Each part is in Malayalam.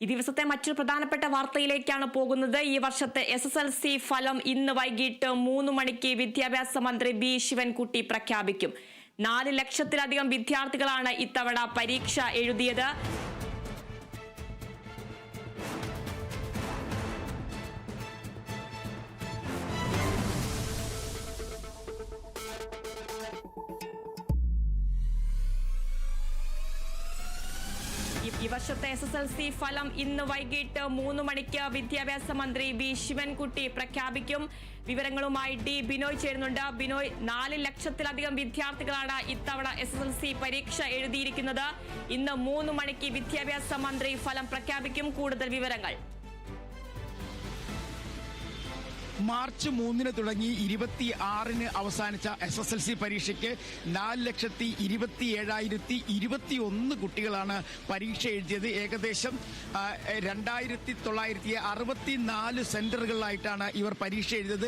ഈ ദിവസത്തെ മറ്റൊരു പ്രധാനപ്പെട്ട വാർത്തയിലേക്കാണ് പോകുന്നത്. ഈ വർഷത്തെ SSLC ഫലം ഇന്ന് വൈകിട്ട് 3 മണിക്ക് വിദ്യാഭ്യാസ മന്ത്രി ബി ശിവൻകുട്ടി പ്രഖ്യാപിക്കും. 4 ലക്ഷത്തിലധികം വിദ്യാർത്ഥികളാണ് ഇത്തവണ പരീക്ഷ എഴുതിയത്. ഈ വർഷത്തെ SSLC ഫലം ഇന്ന് വൈകിട്ട് 3 മണിക്ക് വിദ്യാഭ്യാസ മന്ത്രി ബി ശിവൻകുട്ടി പ്രഖ്യാപിക്കും. വിവരങ്ങളുമായി ഡി ബിനോയ് ചേരുന്നുണ്ട്. ബിനോയ്, 4 ലക്ഷത്തിലധികം വിദ്യാർത്ഥികളാണ് ഇത്തവണ SSLC പരീക്ഷ എഴുതിയിരിക്കുന്നത്. ഇന്ന് 3 മണിക്ക് വിദ്യാഭ്യാസ മന്ത്രി ഫലം പ്രഖ്യാപിക്കും. കൂടുതൽ വിവരങ്ങൾ. മാർച്ച് 3 തുടങ്ങി 26 അവസാനിച്ച SSLC പരീക്ഷയ്ക്ക് 4,27,021 കുട്ടികളാണ് പരീക്ഷ എഴുതിയത്. ഏകദേശം 2,964 സെന്ററുകളിലായിട്ടാണ് ഇവർ പരീക്ഷ എഴുതിയത്.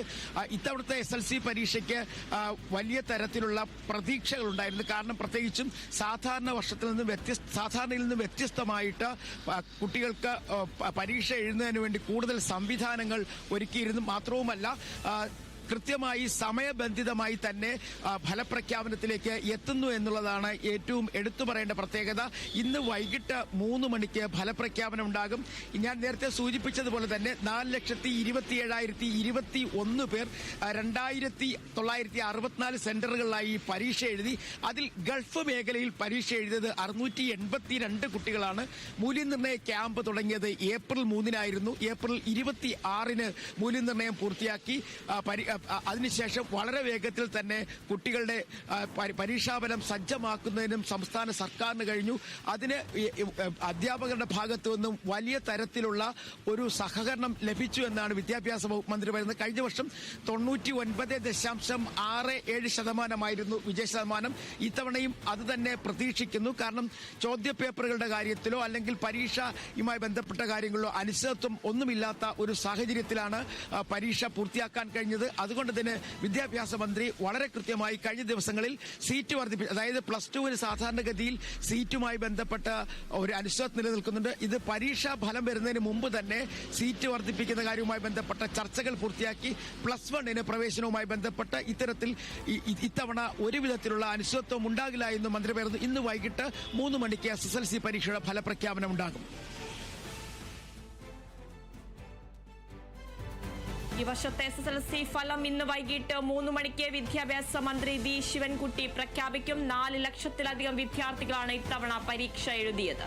ഇത്തവണത്തെ SSLC പരീക്ഷയ്ക്ക് വലിയ തരത്തിലുള്ള പ്രതീക്ഷകളുണ്ടായിരുന്നു. കാരണം പ്രത്യേകിച്ചും സാധാരണയിൽ നിന്ന് വ്യത്യസ്തമായിട്ട് കുട്ടികൾക്ക് പരീക്ഷ എഴുതുന്നതിന് വേണ്ടി കൂടുതൽ സംവിധാനങ്ങൾ ഒരുക്കിയിരുന്നു. മാത്രവുമല്ല കൃത്യമായി സമയബന്ധിതമായി തന്നെ ഫലപ്രഖ്യാപനത്തിലേക്ക് എത്തുന്നു എന്നുള്ളതാണ് ഏറ്റവും എടുത്തു പറയേണ്ട പ്രത്യേകത. ഇന്ന് വൈകിട്ട് 3 മണിക്ക് ഫലപ്രഖ്യാപനം ഉണ്ടാകും. ഞാൻ നേരത്തെ സൂചിപ്പിച്ചതുപോലെ തന്നെ 4,27,021 പേർ 2,964 സെന്ററുകളിലായി പരീക്ഷ എഴുതി. അതിൽ ഗൾഫ് മേഖലയിൽ പരീക്ഷ എഴുതിയത് 682 കുട്ടികളാണ്. മൂല്യനിർണ്ണയ ക്യാമ്പ് തുടങ്ങിയത് ഏപ്രിൽ 3-നായിരുന്നു. ഏപ്രിൽ 26-ന് മൂല്യനിർണ്ണയം പൂർത്തിയാക്കി. അതിനുശേഷം വളരെ വേഗത്തിൽ തന്നെ കുട്ടികളുടെ പരീക്ഷാഫലം സജ്ജമാക്കുന്നതിനും സംസ്ഥാന സർക്കാരിന് കഴിഞ്ഞു. അതിന് അധ്യാപകരുടെ ഭാഗത്തു നിന്നും വലിയ തരത്തിലുള്ള ഒരു സഹകരണം ലഭിച്ചു എന്നാണ് വിദ്യാഭ്യാസ വകുപ്പ് മന്ത്രി പറയുന്നത്. കഴിഞ്ഞ വർഷം 99.67% വിജയശതമാനം. ഇത്തവണയും അത് തന്നെ പ്രതീക്ഷിക്കുന്നു. കാരണം ചോദ്യപേപ്പറുകളുടെ കാര്യത്തിലോ അല്ലെങ്കിൽ പരീക്ഷയുമായി ബന്ധപ്പെട്ട കാര്യങ്ങളിലോ അനിശ്ചിതത്വം ഒന്നുമില്ലാത്ത ഒരു സാഹചര്യത്തിലാണ് പരീക്ഷ പൂർത്തിയാക്കാൻ കഴിഞ്ഞത്. അതുകൊണ്ട് തന്നെ വിദ്യാഭ്യാസ മന്ത്രി വളരെ കൃത്യമായി കഴിഞ്ഞ ദിവസങ്ങളിൽ സീറ്റ് വർദ്ധിപ്പിച്ചു. അതായത് +2-ന് സാധാരണഗതിയിൽ സീറ്റുമായി ബന്ധപ്പെട്ട ഒരു അനിശ്ചിതത്വം നിലനിൽക്കുന്നുണ്ട്. ഇത് പരീക്ഷാ ഫലം വരുന്നതിന് മുമ്പ് തന്നെ സീറ്റ് വർദ്ധിപ്പിക്കുന്ന കാര്യവുമായി ബന്ധപ്പെട്ട ചർച്ചകൾ പൂർത്തിയാക്കി. +1-ന് പ്രവേശനവുമായി ബന്ധപ്പെട്ട് ഇത്തരത്തിൽ ഇത്തവണ ഒരു വിധത്തിലുള്ള അനിശ്ചിതത്വം ഉണ്ടാകില്ല എന്ന് മന്ത്രി പറഞ്ഞു. ഇന്ന് വൈകിട്ട് 3 മണിക്ക് SSLC പരീക്ഷയുടെ ഫലപ്രഖ്യാപനം ഉണ്ടാകും. ഈ വർഷത്തെ SSLC ഫലം ഇന്ന് വൈകിട്ട് 3 മണിക്ക് വിദ്യാഭ്യാസ മന്ത്രി ബി ശിവൻകുട്ടി പ്രഖ്യാപിക്കും. 4 ലക്ഷത്തിലധികം വിദ്യാർത്ഥികളാണ് ഇത്തവണ പരീക്ഷ എഴുതിയത്.